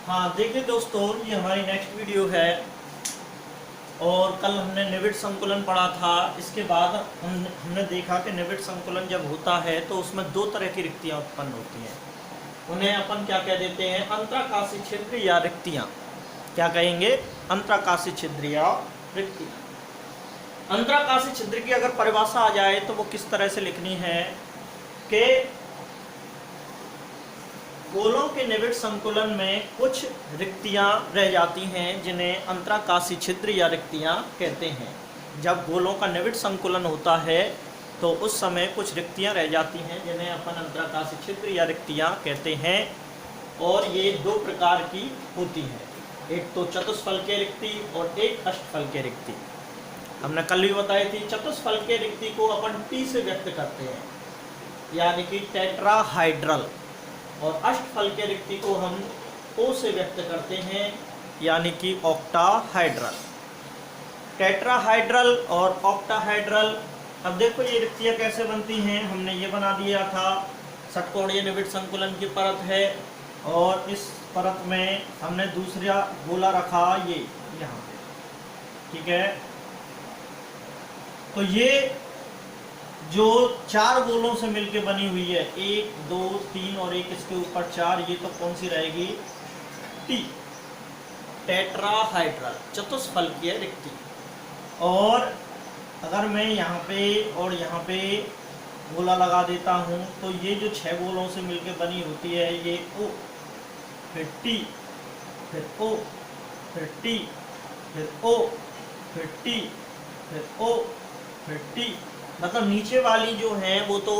हाँ देखिए दोस्तों, ये हमारी नेक्स्ट वीडियो है। और कल हमने निबिड़ संकुलन पढ़ा था। इसके बाद हमने देखा कि निबिड़ संकुलन जब होता है तो उसमें दो तरह की रिक्तियाँ उत्पन्न होती हैं। उन्हें अपन क्या कह देते हैं? अंतराकाशी छिद्र या रिक्तियाँ। क्या कहेंगे? अंतराकाशी छिद्र या रिक्तियाँ। अंतराकाशी छिद्र की अगर परिभाषा आ जाए तो वो किस तरह से लिखनी है कि गोलों के निबिड़ संकुलन में कुछ रिक्तियां रह जाती हैं जिन्हें अंतराकाशी छिद्र या रिक्तियां कहते हैं। जब गोलों का निबिड़ संकुलन होता है तो उस समय कुछ रिक्तियां रह जाती हैं जिन्हें अपन अंतराकाशी छिद्र या रिक्तियां कहते हैं। और ये दो प्रकार की होती हैं, एक तो चतुष्फलकीय रिक्ति और एक अष्टफलकीय रिक्ति। हमने कल भी बताई थी। चतुष्फलकीय रिक्ति को अपन टी से व्यक्त करते हैं, यानी कि टेट्राहाइड्रल। और अष्टफलकीय रिक्ति को हम ओ से व्यक्त करते हैं, यानी कि ऑक्टाहाइड्रल। टेट्राहाइड्रल और ऑक्टाहाइड्रल। अब देखो ये रिक्तियाँ कैसे बनती हैं। हमने ये बना दिया था, षटकोणीय निबिड़ संकुलन की परत है और इस परत में हमने दूसरा गोला रखा ये यहाँ पे, ठीक है। तो ये जो चार गोलों से मिलकर बनी हुई है, 1 2 3 और एक इसके ऊपर 4, ये तो कौन सी रहेगी? टी, टेट्राहाइड्रल, चतुष्फलकीय रिक्ति। और अगर मैं यहाँ पे और यहाँ पे गोला लगा देता हूँ तो ये जो 6 गोलों से मिलकर बनी होती है, ये ओ, फिर टी, फिर ओ, फिर टी, फिर ओ, फिर टी, फिर ओ, फिर टी। मतलब नीचे वाली जो है वो तो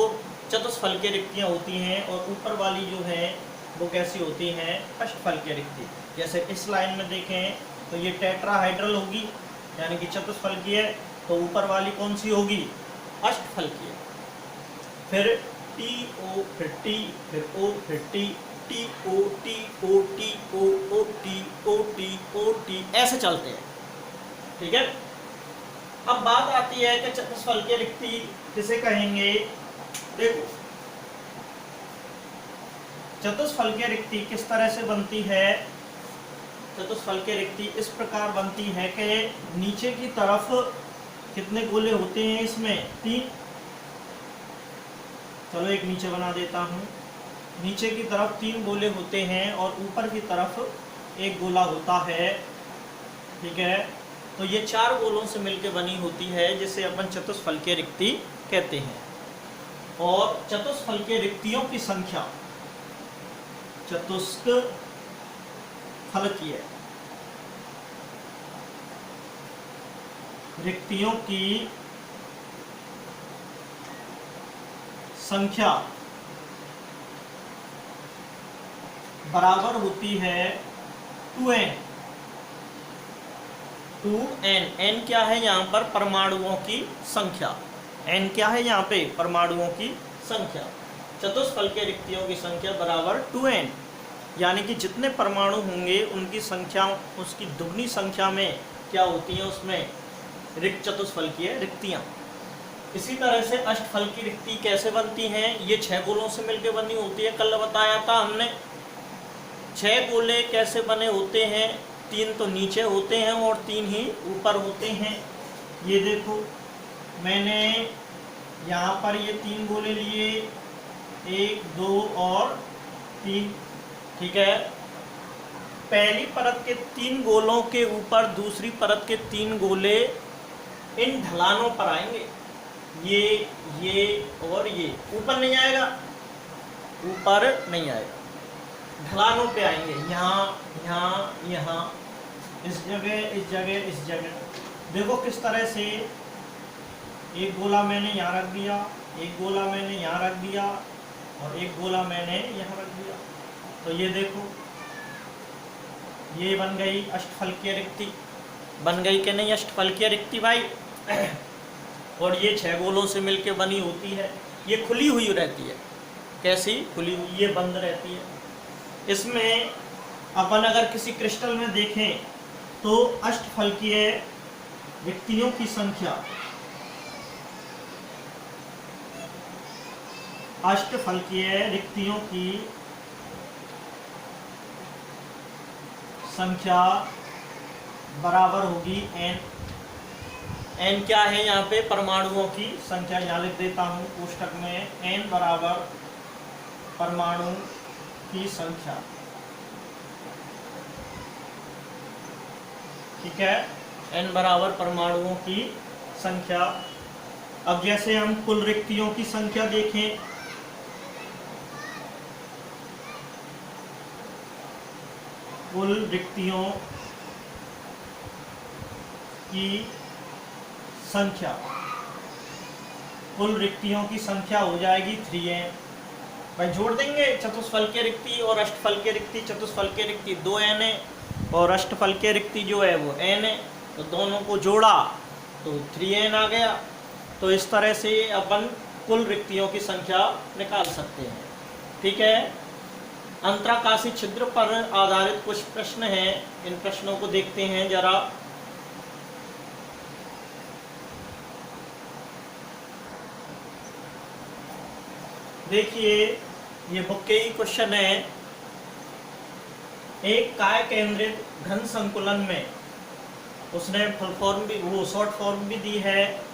चतुष्फलकीय रिक्तियाँ होती हैं और ऊपर वाली जो है वो कैसी होती हैं? अष्टफलकीय रिक्ति। जैसे इस लाइन में देखें तो ये टेट्राहाइड्रल होगी, यानी कि चतुष्फलकीय। तो ऊपर वाली कौन सी होगी? अष्टफलकीय। फिर टी ओ, फिर टी, फिर ओ, फिर T, T O, T O, T O, O T, O T, O T, ऐसे चलते हैं, ठीक है। अब बात आती है कि चतुष्फलकीय रिक्ति किसे कहेंगे। देखो, चतुष्फलकीय रिक्ति किस तरह से बनती है? चतुष्फलकीय रिक्ति इस प्रकार बनती है कि नीचे की तरफ कितने गोले होते हैं इसमें? 3। चलो एक नीचे बना देता हूँ। नीचे की तरफ 3 गोले होते हैं और ऊपर की तरफ एक गोला होता है, ठीक है। तो ये 4 गोलों से मिलकर बनी होती है, जिसे अपन चतुष्फलकीय रिक्ति कहते हैं। और चतुष्फलकीय रिक्तियों की संख्या, चतुष्फलकीय रिक्तियों की संख्या बराबर होती है 2n। 2n। n क्या है यहाँ पर? परमाणुओं की संख्या। n क्या है यहाँ पे? परमाणुओं की संख्या। चतुष्फलकीय रिक्तियों की संख्या बराबर 2n, यानी कि जितने परमाणु होंगे उनकी संख्या उसकी दुगनी संख्या में क्या होती है? उसमें चतुष्फलकीय रिक्तियाँ। इसी तरह से अष्टफलकीय रिक्ति कैसे बनती हैं? ये 6 गोलों से मिलकर बनी होती है। कल बताया था हमने 6 गोले कैसे बने होते हैं। 3 तो नीचे होते हैं और 3 ही ऊपर होते हैं। ये देखो, मैंने यहाँ पर ये 3 गोले लिए, 1 2 और 3, ठीक है। पहली परत के 3 गोलों के ऊपर दूसरी परत के 3 गोले इन ढलानों पर आएंगे। ये और ये ऊपर नहीं आएगा, ऊपर नहीं आएगा, ढलानों पे आएंगे। यहाँ यहाँ यहाँ, इस जगह, इस जगह, इस जगह। देखो किस तरह से एक गोला मैंने यहाँ रख दिया, एक गोला मैंने यहाँ रख दिया और एक गोला मैंने यहाँ रख दिया। तो ये देखो, ये बन गई अष्टफलकीय रिक्ति। बन गई कि नहीं अष्टफलकीय रिक्ति भाई? और ये 6 गोलों से मिलकर बनी होती है। ये खुली हुई रहती है। कैसी खुली हुई? ये बंद रहती है। इसमें अपन अगर किसी क्रिस्टल में देखें तो अष्टफलकीय रिक्तियों की संख्या, अष्टफलकीय रिक्तियों की संख्या बराबर होगी n। n क्या है यहाँ पे? परमाणुओं की संख्या। यहाँ लिख देता हूँ कोष्ठक में, n बराबर परमाणु की संख्या। ठीक है, n बराबर परमाणुओं की संख्या। अब जैसे हम कुल रिक्तियों की संख्या देखें, कुल रिक्तियों की संख्या, कुल रिक्तियों की संख्या हो जाएगी 3n। भाई जोड़ देंगे, चतुष्फल के रिक्ति और अष्टफल के रिक्ति। चतुष्फल के रिक्ति 2n है और अष्टफल के रिक्ति जो है वो n है, तो दोनों को जोड़ा तो 3n आ गया। तो इस तरह से अपन कुल रिक्तियों की संख्या निकाल सकते हैं। ठीक है, अंतराकाशी छिद्र पर आधारित कुछ प्रश्न हैं, इन प्रश्नों को देखते हैं जरा। देखिए, ये बुक के ही क्वेश्चन है। एक काय केंद्रित घन संकुलन में, उसने फुल फॉर्म भी, वो शॉर्ट फॉर्म भी दी है।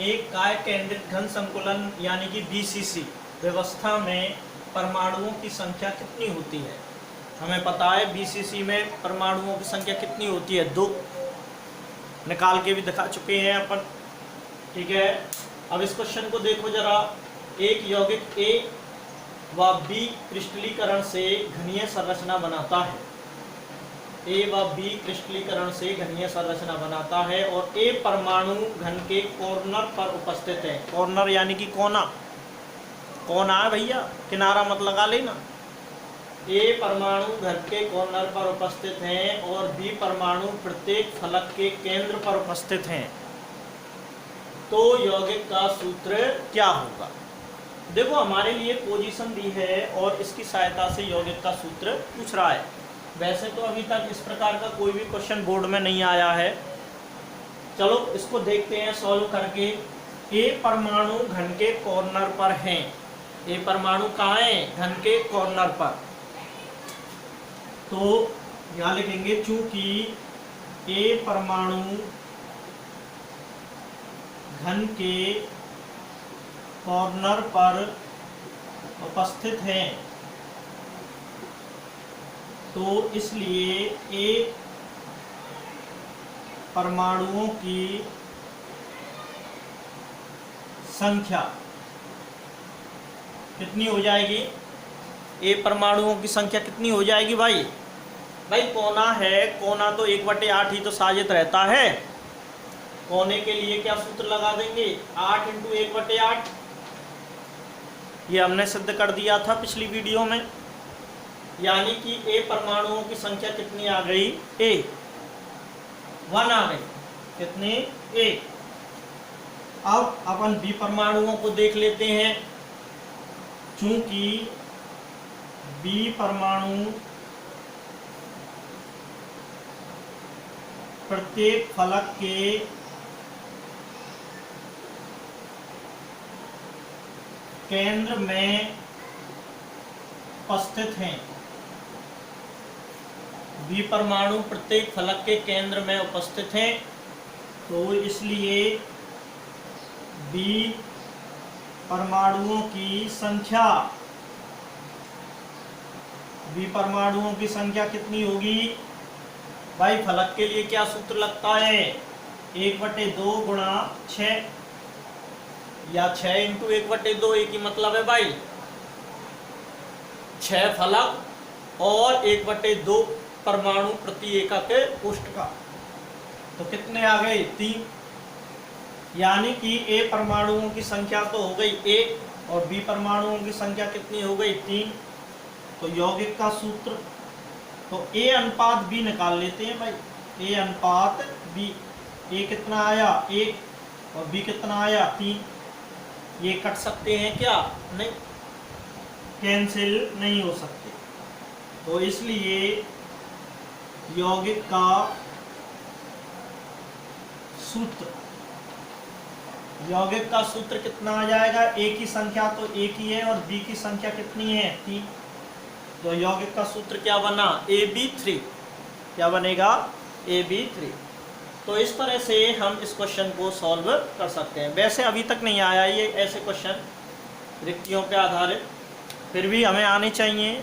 एक काय केंद्रित घन संकुलन यानी कि बीसीसी व्यवस्था में परमाणुओं की संख्या कितनी होती है? हमें पता है बीसीसी में परमाणुओं की संख्या कितनी होती है, 2। निकाल के भी दिखा चुके हैं अपन। ठीक है, अब इस क्वेश्चन को देखो जरा। एक यौगिक ए व बी क्रिस्टलीकरण से घनीय संरचना बनाता है। ए व बी क्रिस्टलीकरण से घनीय संरचना बनाता है और ए परमाणु घन के कॉर्नर पर उपस्थित है। कॉर्नर यानी कि कोना, कोना है भैया, किनारा मत लगा लेना। ए परमाणु घर के कॉर्नर पर उपस्थित हैं और बी परमाणु प्रत्येक फलक के केंद्र पर उपस्थित हैं, तो यौगिक का सूत्र क्या होगा? देखो, हमारे लिए पोजीशन दी है और इसकी सहायता से यौगिक का सूत्र पूछ रहा है। वैसे तो अभी तक इस प्रकार का कोई भी क्वेश्चन बोर्ड में नहीं आया है। चलो इसको देखते हैं सॉल्व करके। ए परमाणु घन के कॉर्नर पर हैं। ए परमाणु कहाँ है? घन के कॉर्नर पर। तो यहाँ लिखेंगे, चूंकि ए परमाणु घन के कॉर्नर पर उपस्थित हैं, तो इसलिए ए परमाणुओं की संख्या कितनी हो जाएगी? ए परमाणुओं की संख्या कितनी हो जाएगी भाई? भाई कोना है, कोना तो 1/8 ही तो साजित रहता है। कोने के लिए क्या सूत्र लगा देंगे? 8 × 1/8। ये हमने सिद्ध कर दिया था पिछली वीडियो में। यानी कि ए परमाणुओं की संख्या कितनी आ गई? 1 आ गई। कितनी? 1। अब अपन बी परमाणुओं को देख लेते हैं। चूंकि बी परमाणु प्रत्येक फलक के केंद्र में उपस्थित हैं, बी परमाणु प्रत्येक फलक के केंद्र में उपस्थित हैं, तो इसलिए बी परमाणुओं की संख्या, बी परमाणुओं की संख्या कितनी होगी भाई? फलक के लिए क्या सूत्र लगता है? 1/2 × 6 या 6 × 1/2, एक ही मतलब है भाई। 6 फलक और 1/2 परमाणु प्रति एकक कोष्ठ का, तो कितने आ गए? 3। यानी कि ए परमाणुओं की संख्या तो हो गई 1 और बी परमाणुओं की संख्या कितनी हो गई? 3। तो यौगिक का सूत्र, तो ए अनुपात बी निकाल लेते हैं भाई। ए अनुपात बी, ए कितना आया? 1 और बी कितना आया? 3। ये कट सकते हैं क्या? नहीं, कैंसिल नहीं हो सकते। तो इसलिए यौगिक का सूत्र, यौगिक का सूत्र कितना आ जाएगा? ए की संख्या तो 1 ही है और बी की संख्या कितनी है? 3। तो यौगिक का सूत्र क्या बना? AB3। क्या बनेगा AB3। तो इस तरह से हम इस क्वेश्चन को सॉल्व कर सकते हैं। वैसे अभी तक नहीं आया ये ऐसे क्वेश्चन रिक्तियों पे आधारित, फिर भी हमें आने चाहिए।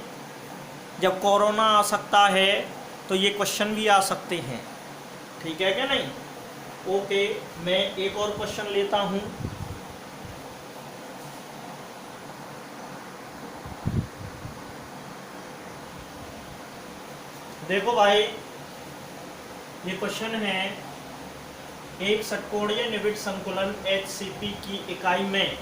जब कोरोना आ सकता है तो ये क्वेश्चन भी आ सकते हैं, ठीक है क्या नहीं। ओके, मैं एक और क्वेश्चन लेता हूँ। देखो भाई, ये क्वेश्चन है एक षटकोणीय निबिड़ संकुलन HCP की इकाई में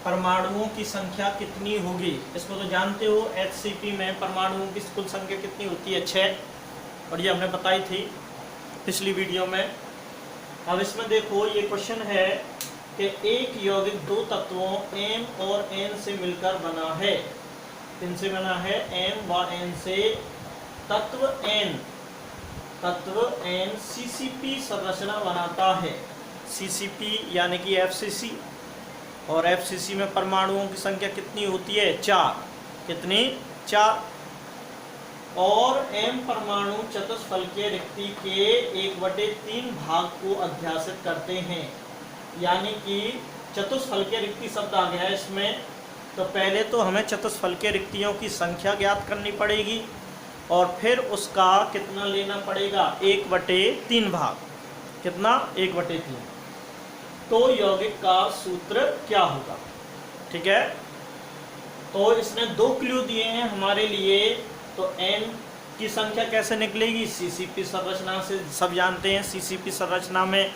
परमाणुओं की संख्या कितनी होगी। इसको तो जानते हो, HCP में परमाणुओं की कुल संख्या कितनी होती है 6, और ये हमने बताई थी पिछली वीडियो में। अब इसमें देखो ये क्वेश्चन है कि एक यौगिक दो तत्वों M और N से मिलकर बना है। किनसे बना है? M व N से। तत्व N CCP संरचना बनाता है। CCP यानी कि FCC, और FCC में परमाणुओं की संख्या कितनी होती है? 4। कितनी? 4। और M परमाणु चतुष्फलकीय रिक्ति के 1/3 भाग को अध्यासित करते हैं। यानी कि चतुष्फलकीय रिक्ति शब्द आ गया है इसमें, तो पहले तो हमें चतुष्फलकीय रिक्तियों की संख्या ज्ञात करनी पड़ेगी और फिर उसका कितना लेना पड़ेगा? 1/3 भाग। कितना? 1/3। तो यौगिक का सूत्र क्या होगा? ठीक है, तो इसने 2 क्लू दिए हैं हमारे लिए। तो N की संख्या कैसे निकलेगी? CCP संरचना से। सब जानते हैं CCP संरचना में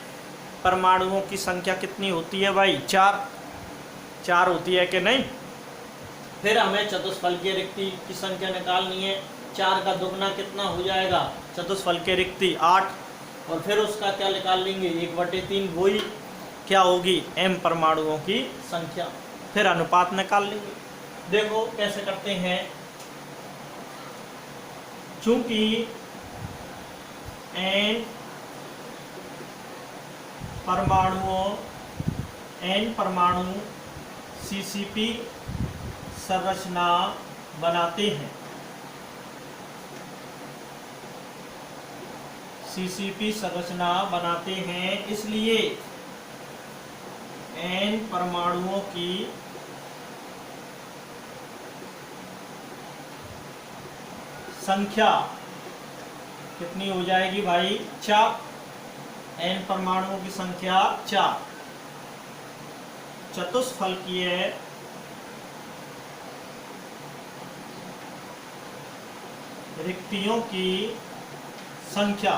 परमाणुओं की संख्या कितनी होती है भाई? 4 होती है कि नहीं। फिर हमें चतुष्फलकीय रिक्ति की संख्या निकालनी है। 4 का दुगना कितना हो जाएगा? चतुष्फलकीय रिक्ति 8, और फिर उसका क्या निकाल लेंगे? 1/3। वही क्या होगी? M परमाणुओं की संख्या। फिर अनुपात निकाल लेंगे। देखो कैसे करते हैं। चूंकि N परमाणु CCP संरचना बनाते हैं, CCP संरचना बनाते हैं, इसलिए N परमाणुओं की संख्या कितनी हो जाएगी भाई? 4। N परमाणुओं की संख्या 4। चतुष्फलकीय रिक्तियों की संख्या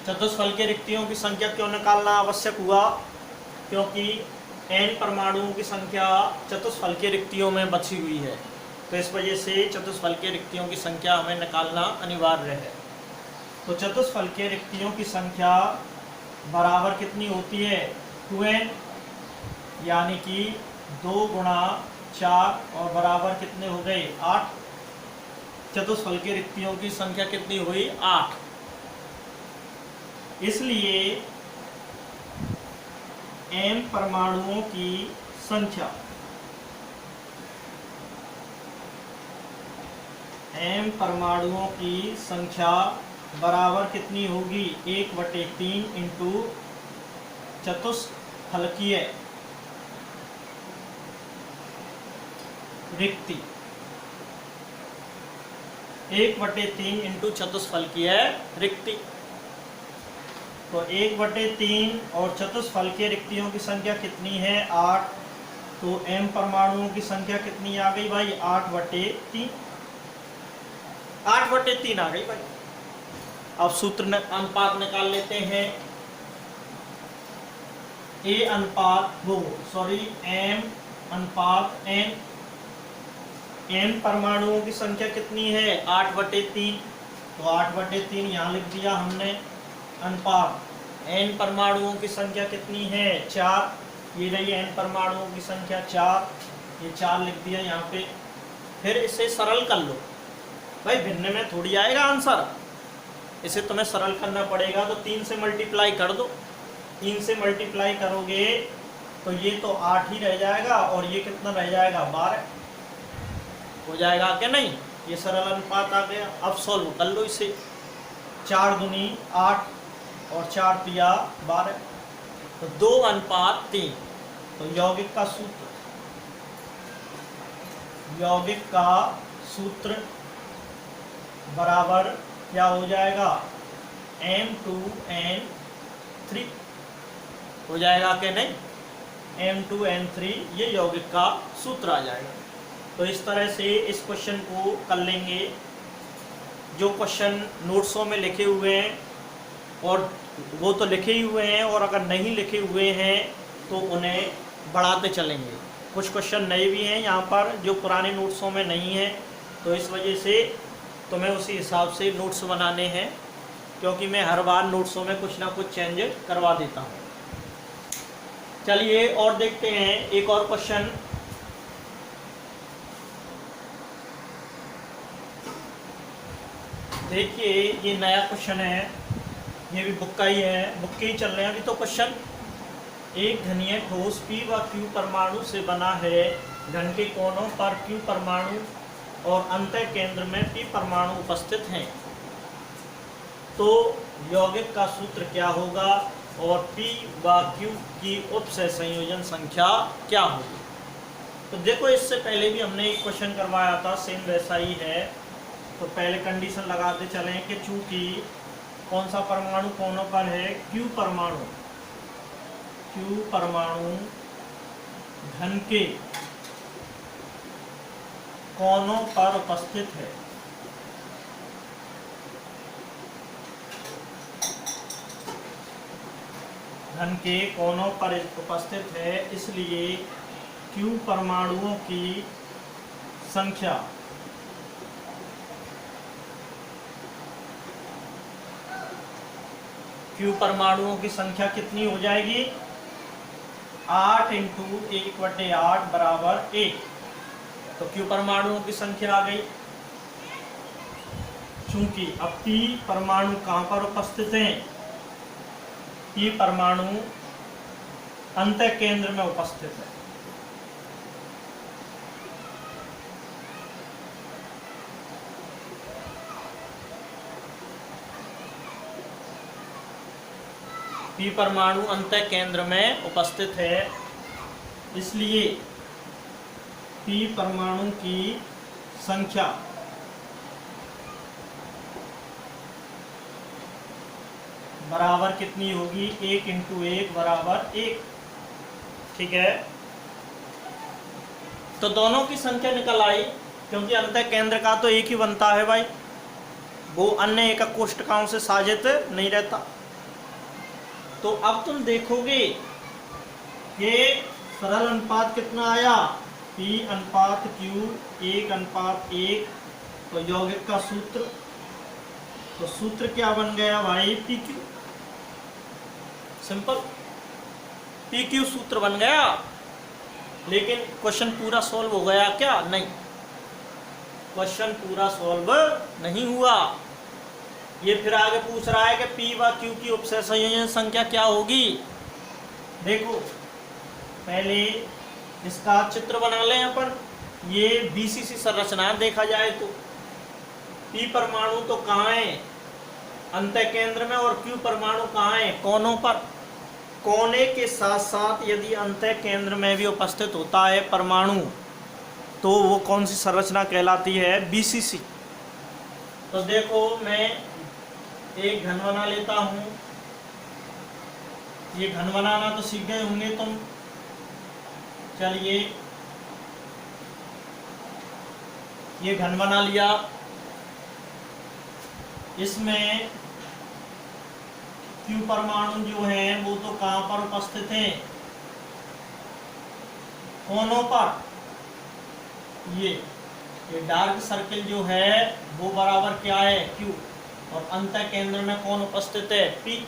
चतुष्फलकीय रिक्तियों की संख्या क्यों निकालना आवश्यक हुआ? क्योंकि N परमाणुओं की संख्या चतुष्फलकीय रिक्तियों में बची हुई है, तो इस वजह से चतुष्फलकीय रिक्तियों की संख्या हमें निकालना अनिवार्य है। तो चतुष्फलकीय रिक्तियों की संख्या बराबर कितनी होती है? 2n, यानी कि 2 × 4 और बराबर कितने हो गए? 8। चतुष्फलकीय रिक्तियों की संख्या कितनी हुई? 8। इसलिए M परमाणुओं की संख्या बराबर कितनी होगी? 1/3 इंटू चतुष्फलकीय रिक्ति। 1/3 इंटू चतुष्फलकीय रिक्ति। तो 1/3 और चतुष्फलकीय रिक्तियों की संख्या कितनी है? 8। तो M परमाणुओं की संख्या कितनी आ गई भाई? 8/3। 8/3 आ गई भाई। अब सूत्र अनुपात निकाल लेते हैं। M अनुपात N। N परमाणुओं की संख्या कितनी है? 8/3। तो 8/3 यहाँ लिख दिया हमने। अनुपात N परमाणुओं की संख्या कितनी है? 4। ये रही N परमाणुओं की संख्या 4, ये 4 लिख दिया यहाँ पे। फिर इसे सरल कर लो भाई, भिन्न में थोड़ी आएगा आंसर, इसे तुम्हें सरल करना पड़ेगा। तो 3 से मल्टीप्लाई कर दो। 3 से मल्टीप्लाई करोगे तो ये तो 8 ही रह जाएगा और ये कितना रह जाएगा 12 हो जाएगा क्या नहीं। ये सरल अनुपात आ गया। अब सॉल्व कर लो इसे। 4 दूनी 8 और 4 तिया 12, तो 2:3। तो यौगिक का सूत्र, यौगिक का सूत्र बराबर क्या हो जाएगा M2N3 हो जाएगा क्या नहीं। M2N3 ये यौगिक का सूत्र आ जाएगा। तो इस तरह से इस क्वेश्चन को कर लेंगे। जो क्वेश्चन नोट्सों में लिखे हुए हैं और वो तो लिखे ही हुए हैं, और अगर नहीं लिखे हुए हैं तो उन्हें बढ़ाते चलेंगे। कुछ क्वेश्चन नए भी हैं यहाँ पर जो पुराने नोट्सों में नहीं हैं, तो इस वजह से तुम्हें उसी हिसाब से नोट्स बनाने हैं, क्योंकि मैं हर बार नोट्सों में कुछ ना कुछ चेंज करवा देता हूँ। चलिए और देखते हैं एक और क्वेश्चन। देखिए ये नया क्वेश्चन है, ये भी बुक का ही है, बुक के ही चल रहे हैं अभी तो क्वेश्चन। एक घनीय ठोस P व Q परमाणु से बना है। घन के कोनों पर Q परमाणु और अंतः केंद्र में P परमाणु उपस्थित हैं। तो यौगिक का सूत्र क्या होगा और P व Q की उपसह संयोजन संख्या क्या होगी। तो देखो इससे पहले भी हमने एक क्वेश्चन करवाया था, सेम वैसा ही है। तो पहले कंडीशन लगाते चलें कि चूंकि कौन सा परमाणु कोनों पर है, Q परमाणु, Q परमाणु घन के कोनों पर उपस्थित है। घन के कोनों पर उपस्थित है, इसलिए Q परमाणुओं की संख्या Q परमाणुओं की संख्या कितनी हो जाएगी 8 × 1/8 बराबर 1। तो Q परमाणुओं की संख्या आ गई। चूंकि अब P परमाणु कहाँ पर उपस्थित हैं, P परमाणु अंतः केंद्र में उपस्थित है। P परमाणु अंतः केंद्र में उपस्थित है, इसलिए P परमाणु की संख्या बराबर कितनी होगी 1 × 1 बराबर 1। ठीक है, तो दोनों की संख्या निकल आई, क्योंकि अंतः केंद्र का तो एक ही बनता है भाई, वो अन्य एकक कोष्ठकों से साजित नहीं रहता। तो अब तुम देखोगे कि सरल अनुपात कितना आया P/Q 1:1। तो यौगिक का सूत्र, तो सूत्र क्या बन गया भाई PQ, सिंपल PQ सूत्र बन गया। लेकिन क्वेश्चन पूरा सॉल्व हो गया क्या, नहीं, क्वेश्चन पूरा सॉल्व नहीं हुआ। ये फिर आगे पूछ रहा है कि P व Q की उपसह संयोजन संख्या क्या होगी। देखो पहले इसका चित्र बना लें अपन। ये BCC संरचना देखा जाए तो P परमाणु तो कहाँ है अंतः केंद्र में, और Q परमाणु कहाँ है कोनों पर। कोने के साथ साथ यदि अंतः केंद्र में भी उपस्थित होता है परमाणु, तो वो कौन सी संरचना कहलाती है BCC। तो देखो मैं एक घन बना लेता हूँ। ये घन बनाना तो सीख गए होंगे तुम। चलिए ये घन बना लिया। इसमें Q परमाणु जो हैं वो तो कहाँ पर उपस्थित हैं, कोनों पर। ये डार्क सर्किल जो है वो बराबर क्या है Q, और अंतः केंद्र में कौन उपस्थित है P।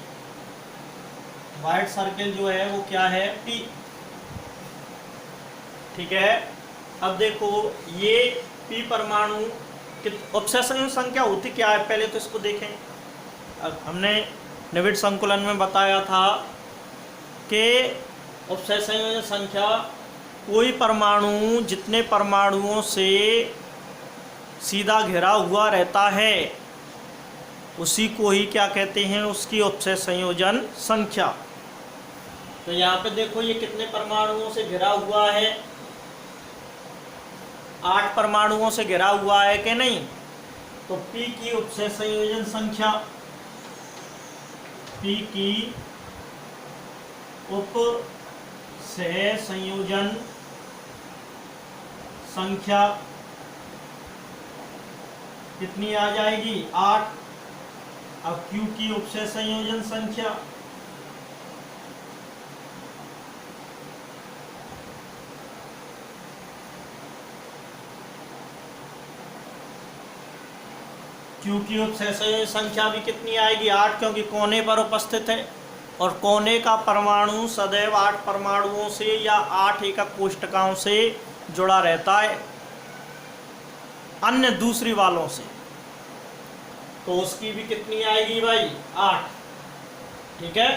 व्हाइट सर्किल जो है वो क्या है P। ठीक है, अब देखो ये P परमाणु की उपसह संयोजन संख्या होती क्या है, पहले तो इसको देखें। अब हमने निविड़ संकुलन में बताया था कि उपसय संयोजन संख्या कोई परमाणु जितने परमाणुओं से सीधा घिरा हुआ रहता है उसी को ही क्या कहते हैं, उसकी उपसय संयोजन संख्या। तो यहाँ पे देखो ये कितने परमाणुओं से घिरा हुआ है, 8 परमाणुओं से घिरा हुआ है कि नहीं। तो P की उपसय संयोजन संख्या, P की उपसय संयोजन संख्या कितनी आ जाएगी, 8। अब Q की उपसय संयोजन संख्या, Q की उपसय संयोजन संख्या भी कितनी आएगी, 8, क्योंकि कोने पर उपस्थित है और कोने का परमाणु सदैव 8 परमाणुओं से या 8 एकक कोष्ठकों से जुड़ा रहता है अन्य दूसरी वालों से। तो उसकी भी कितनी आएगी भाई, 8। ठीक है,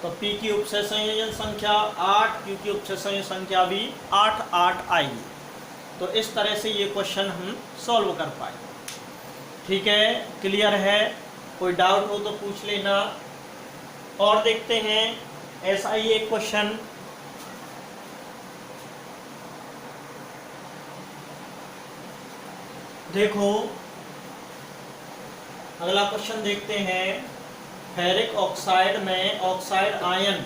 तो P की उपसय संयोजन संख्या 8, Q की उपसय संयोजन संख्या भी 8 8 आएगी। तो इस तरह से ये क्वेश्चन हम सॉल्व कर पाए। ठीक है, क्लियर है, कोई डाउट हो तो पूछ लेना। और देखते हैं ऐसा ही एक क्वेश्चन, देखो अगला क्वेश्चन देखते हैं। फेरिक ऑक्साइड में ऑक्साइड आयन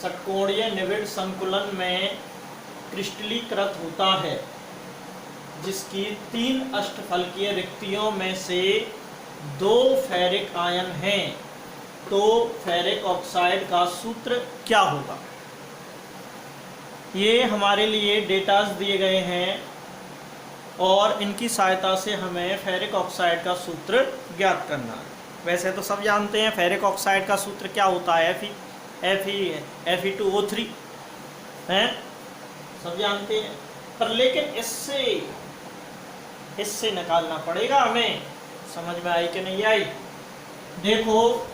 षटकोणीय निविड़ संकुलन में क्रिस्टलीकृत होता है, जिसकी 3 अष्टफलकीय रिक्तियों में से 2 फेरिक आयन हैं। तो फेरिक ऑक्साइड का सूत्र क्या होगा। ये हमारे लिए डेटास दिए गए हैं और इनकी सहायता से हमें फेरिक ऑक्साइड का सूत्र ज्ञात करना है। वैसे तो सब जानते हैं फेरिक ऑक्साइड का सूत्र क्या होता है, Fe2O3 हैं, सब जानते हैं। पर लेकिन इससे निकालना पड़ेगा हमें। समझ में आई कि नहीं आई। देखो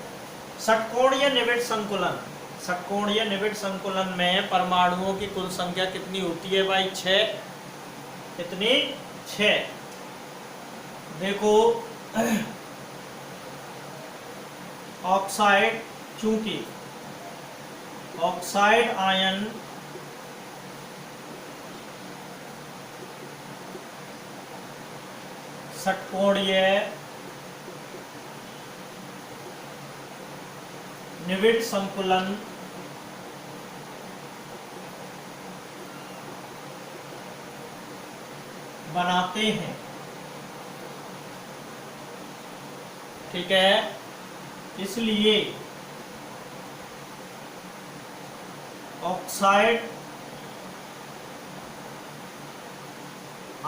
षटकोणीय निविड़ संकुलन, षटकोणीय निविड़ संकुलन में परमाणुओं की कुल संख्या कितनी होती है भाई, 6। कितनी, 6। देखो ऑक्साइड, चूंकि ऑक्साइड आयन षटकोणीय निविड़ संकुलन बनाते हैं। ठीक है, इसलिए ऑक्साइड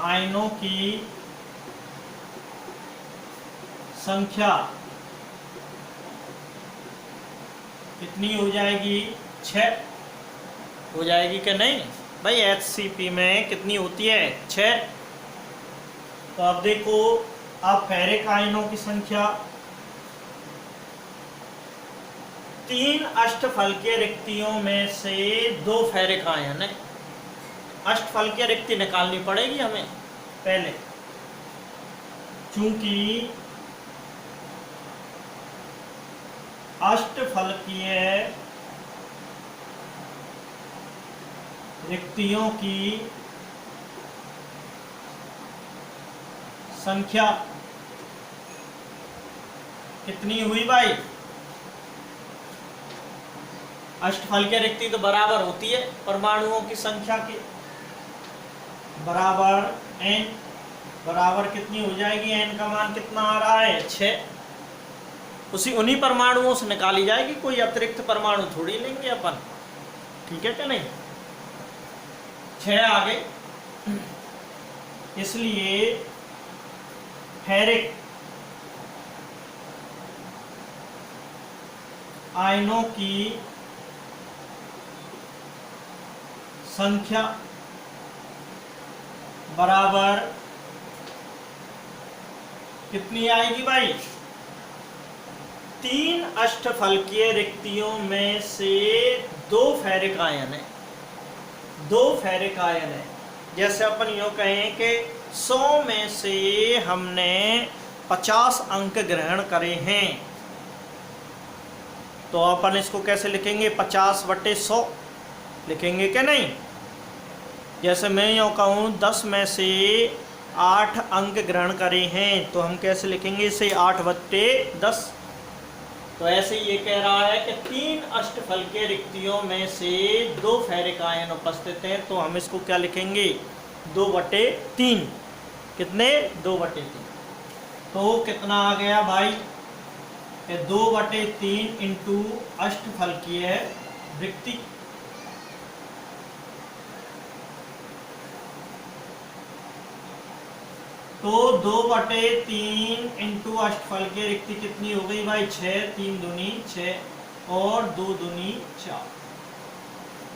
आयनों की संख्या कितनी हो जाएगी, 6 हो जाएगी कि नहीं भाई। HCP में कितनी होती है, 6। तो अब देखो, अब फेरिक आयनों की संख्या 3 अष्टफलकीय रिक्तियों में से 2 फेरिक आयन है। अष्टफलकीय रिक्ति निकालनी पड़ेगी हमें पहले, चूंकि अष्टफलकीय रिक्तियों की संख्या कितनी हुई भाई। अष्टफलकीय रिक्ति तो बराबर होती है परमाणुओं की संख्या के, बराबर n, बराबर कितनी हो जाएगी, n का मान कितना आ रहा है, 6। उन्हीं परमाणुओं से निकाली जाएगी, कोई अतिरिक्त परमाणु थोड़ी लेंगे अपन। ठीक है क्या नहीं, 6 आ गए। इसलिए फेरिक आयनों की संख्या बराबर कितनी आएगी भाई, 3 अष्टफलकीय रिक्तियों में से 2 फेरिक आयन है, 2 फेरिक आयन है। जैसे अपन यूँ कहें कि 100 में से हमने 50 अंक ग्रहण करे हैं, तो अपन इसको कैसे लिखेंगे? 50/100 लिखेंगे क्या नहीं? जैसे मैं यूँ कहूँ 10 में से 8 अंक ग्रहण करे हैं, तो हम कैसे लिखेंगे इसे? 8/10। तो ऐसे ये कह रहा है कि 3 अष्टफलकीय रिक्तियों में से 2 फेरिक आयन उपस्थित हैं, तो हम इसको क्या लिखेंगे? 2/3। कितने? 2/3। तो कितना आ गया भाई? 2/3 इंटू अष्टफलकीय रिक्ति। तो 2/3 इंटू अष्टफलकीय रिक्ति कितनी हो गई भाई? 6, 3 दूनी 6 और 2 दूनी 4।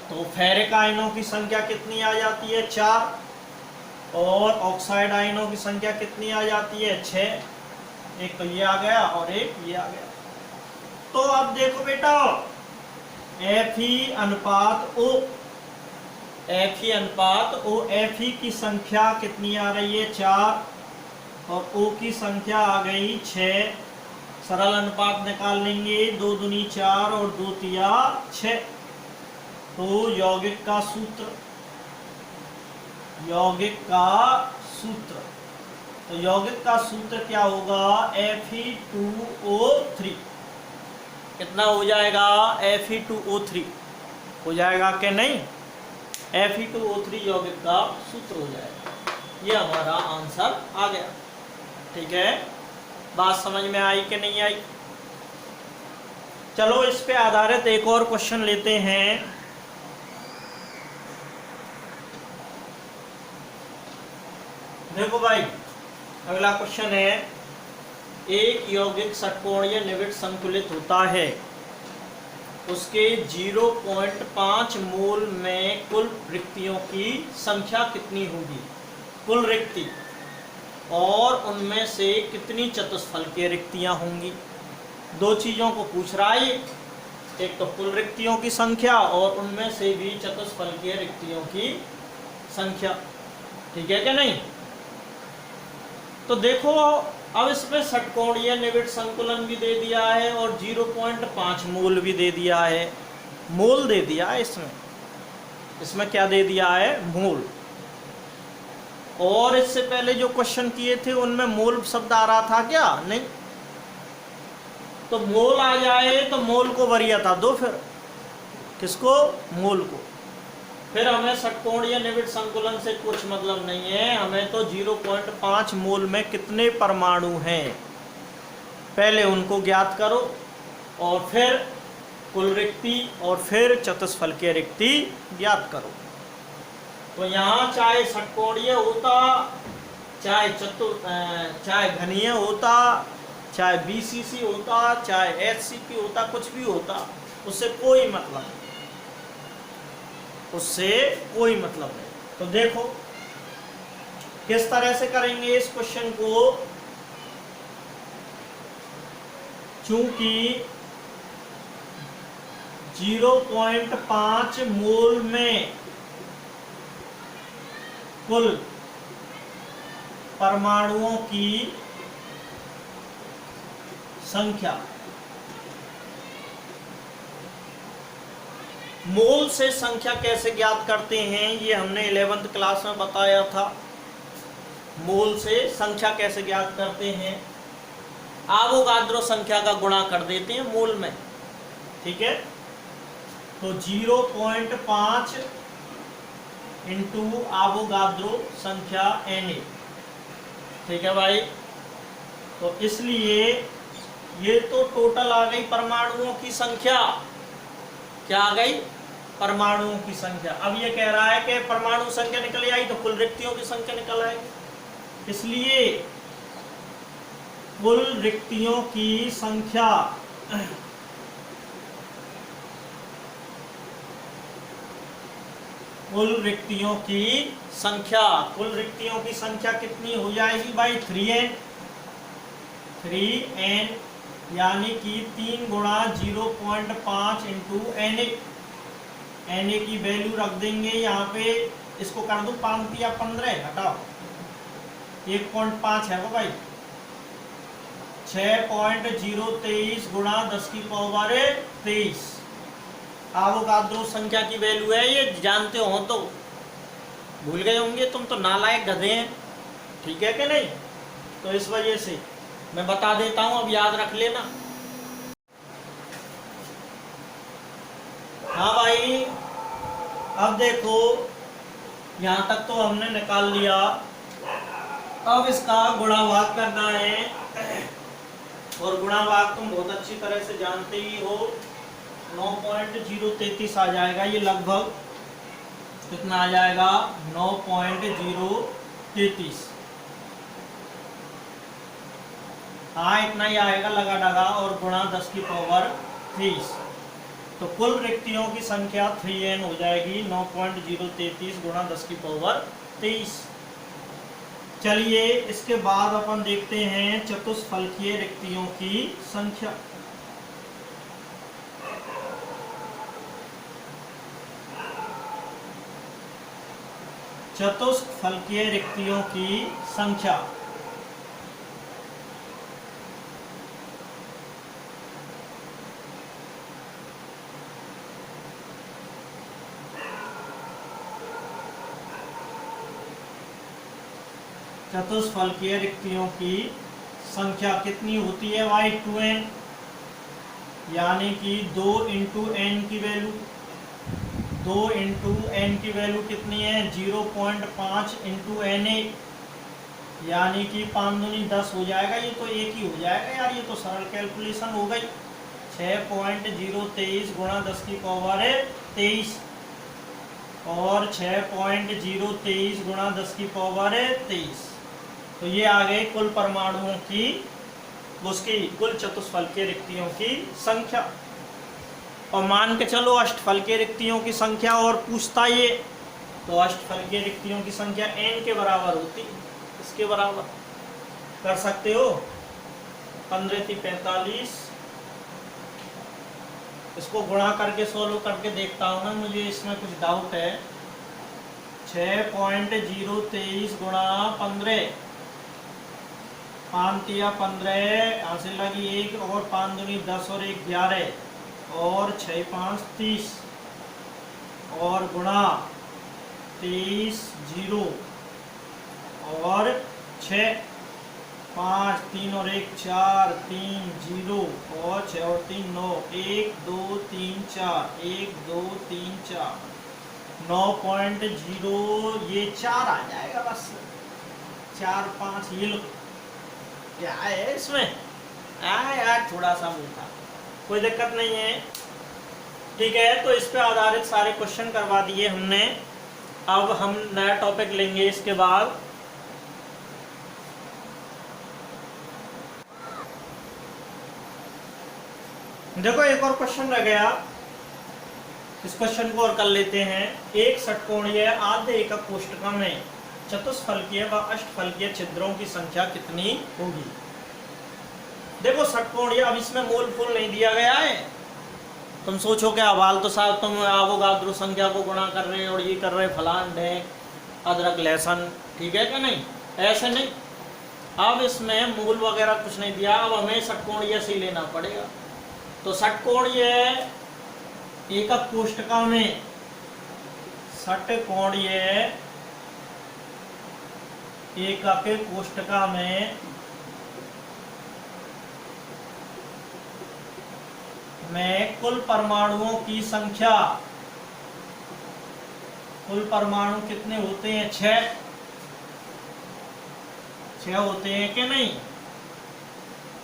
तो फेरिक आयनों की संख्या कितनी आ जाती है? 4। और ऑक्साइड आयनों की संख्या कितनी आ जाती है? 6। एक तो ये आ गया और एक ये आ गया। तो अब देखो बेटा, Fe अनुपात O, Fe अनुपात O, Fe की संख्या कितनी आ रही है? 4 और O की संख्या आ गई 6। सरल अनुपात निकाल लेंगे, 2 दूनी 4 और 2 तिया 6। तो यौगिक का सूत्र, यौगिक का सूत्र, तो यौगिक का सूत्र क्या होगा? Fe2O3। कितना हो जाएगा? Fe2O3 हो जाएगा कि नहीं? Fe2O3 यौगिक का सूत्र हो जाएगा। ये हमारा आंसर आ गया। ठीक है, बात समझ में आई कि नहीं आई? चलो इस पे आधारित एक और क्वेश्चन लेते हैं। देखो भाई, अगला क्वेश्चन है, एक यौगिक षटकोणीय निविड़ संतुलित होता है, उसके 0.5 मोल में कुल रिक्तियों की संख्या कितनी होगी? कुल रिक्ति, और उनमें से कितनी चतुष्फलकीय रिक्तियां होंगी? 2 चीजों को पूछ रहा है। एक तो कुल रिक्तियों की संख्या और उनमें से भी चतुष्फलकीय रिक्तियों की संख्या। ठीक है क्या नहीं? तो देखो, अब इसमें षटकोणीय निविड़ संकुलन भी दे दिया है और 0.5 मोल भी दे दिया है। मोल दे दिया है इसमें क्या दे दिया है? मोल। और इससे पहले जो क्वेश्चन किए थे उनमें मोल शब्द आ रहा था क्या? नहीं। तो मोल आ जाए तो मोल को वरीयता दो, फिर किसको? मोल को। फिर हमें षटकोणीय निविड़ संकुलन से कुछ मतलब नहीं है, हमें तो 0.5 मोल में कितने परमाणु हैं पहले उनको ज्ञात करो, और फिर कुल रिक्ति और फिर चतुष्फलकीय रिक्ति ज्ञात करो। तो यहाँ चाहे षटकोणीय होता, चाहे घनीय होता, चाहे BCC होता, चाहे HCP होता, कुछ भी होता, उससे कोई मतलब नहीं, उससे कोई मतलब नहीं। तो देखो किस तरह से करेंगे इस क्वेश्चन को। चूंकि 0.5 मोल में कुल परमाणुओं की संख्या, मोल से संख्या कैसे ज्ञात करते हैं ये हमने 11th क्लास में बताया था। मोल से संख्या कैसे ज्ञात करते हैं? आवोगाद्रो संख्या का गुणा कर देते हैं मोल में। ठीक है, तो 0.5 इंटू आवोगाद्रो संख्या Na। ठीक है भाई, तो इसलिए ये तो टोटल आ गई परमाणुओं की संख्या। क्या आ गई? परमाणुओं की संख्या। अब ये कह रहा है कि परमाणु संख्या निकल आई तो कुल रिक्तियों की संख्या निकल आएगी, इसलिए कुल रिक्तियों की संख्या कुल रिक्तियों की संख्या, कुल रिक्तियों की संख्या कितनी हो जाएगी भाई? 3n यानी कि 3 गुणा 0.5 इंटू एन ए की वैल्यू रख देंगे यहाँ पे। इसको कर दूं 5 या 15, हटाओ 1.5 है वो भाई। 6.023 गुणा 10 की पावर 23 अवोगाद्रो संख्या की वैल्यू है। ये जानते हो तो भूल गए होंगे, तुम तो नालायक गधे हैं, ठीक है कि नहीं। तो इस वजह से मैं बता देता हूं, अब याद रख लेना। हाँ भाई, अब देखो यहां तक तो हमने निकाल लिया। अब इसका गुणा भाग करना है, और गुणा भाग तुम बहुत अच्छी तरह से जानते ही हो। 9.033 आ जाएगा ये लगभग। कितना आ जाएगा? 9.033। हाँ इतना ही आएगा लगा डगा, और गुणा 10 की पावर 30। तो कुल रिक्तियों की संख्या 3n हो जाएगी। 9.033 गुणा 10 की पावर 23। चलिए इसके बाद अपन देखते हैं चतुष्फलकीय रिक्तियों की संख्या। चतुष्फलकीय रिक्तियों की संख्या। चतुष्फलकीय रिक्तियों की संख्या कितनी होती है भाई? 2n, यानी कि 2 इंटू एन की वैल्यू। 2 इंटू एन की वैल्यू कितनी है? 0.5 इंटू एन ए, यानी कि 5 दूनी 10 हो जाएगा। ये तो एक ही हो जाएगा यार, ये तो सरल कैलकुलेशन हो गई। 6.023 गुणा 10 की पावर 23, और 6.023 गुणा 10 की पावर 23। तो ये आ गए कुल परमाणुओं की, उसकी कुल चतुष्फलकीय रिक्तियों की संख्या। और मान के चलो अष्टफलकीय रिक्तियों की संख्या और पूछता ये, तो अष्टफलकीय रिक्तियों की संख्या n के बराबर होती, इसके बराबर कर सकते हो। 15 × 45। इसको गुणा करके सोल्व करके देखता हूँ मैं, मुझे इसमें कुछ डाउट है। 6.023 गुणा 15, 5 या 15, यहाँ से लगी 1, और 5 दूनी 10 और 1 11, और 6 5 30, और गुणा 23 0, और 6 5 3 और 1 4, 3 0, और 6 और 3 9, 1 2 3 4, 1 2 3 4, 9.0, ये 4 आ जाएगा बस। 4 5 ये लो, क्या है इसमें? यार थोड़ा सा था, कोई दिक्कत नहीं है, ठीक है। तो इस पे आधारित सारे क्वेश्चन करवा दिए हमने। अब हम नया टॉपिक लेंगे इसके बाद। देखो एक और क्वेश्चन रह गया, इस क्वेश्चन को और कर लेते हैं। एक षटकोणीय आद्य एकक कोष्ठक में चतुष्फलकीय व अष्टफलकीय छिद्रों की संख्या कितनी होगी? देखो षटकोणीय, अब इसमें मूल फूल नहीं दिया गया है। तुम सोचो क्या अवाल तो साहब तुम अवोगाद्रो संख्या को गुणा कर रहे और ये कर रहे फलान ढेक अदरक लहसुन, ठीक है क्या नहीं? ऐसे नहीं। अब इसमें मूल वगैरह कुछ नहीं दिया, अब हमें षटकोणीय से लेना पड़ेगा। तो षटकोणीय एकक कोष्ठक में, षटकोणीय एकक कोष्ठक में कुल परमाणुओं की संख्या, कुल परमाणु कितने होते हैं? 6 होते हैं कि नहीं?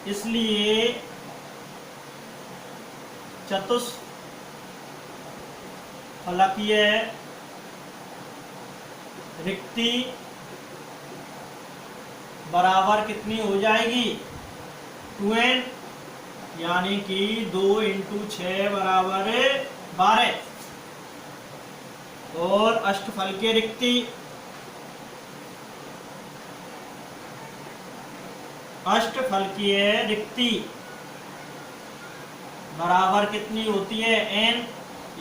इसलिए चतुष्फलकीय रिक्ति बराबर कितनी हो जाएगी? 2n, यानी कि 2 इंटू 6 बराबर 12। और अष्टफलकीय रिक्ति, अष्टफलकीय रिक्ति बराबर कितनी होती है n,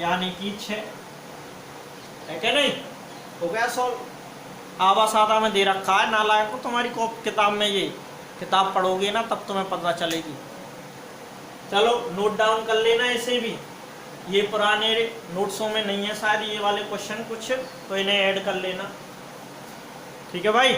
यानी कि 6 है क्या नहीं? हो गया सॉल्व। आवा सादा में दे रखा है नालायक को, तुम्हारी किताब में, ये किताब पढ़ोगे ना तब तुम्हें पता चलेगी। चलो नोट डाउन कर लेना इसे भी, ये पुराने नोट्सों में नहीं है शायद ये वाले क्वेश्चन कुछ, तो इन्हें ऐड कर लेना। ठीक है भाई।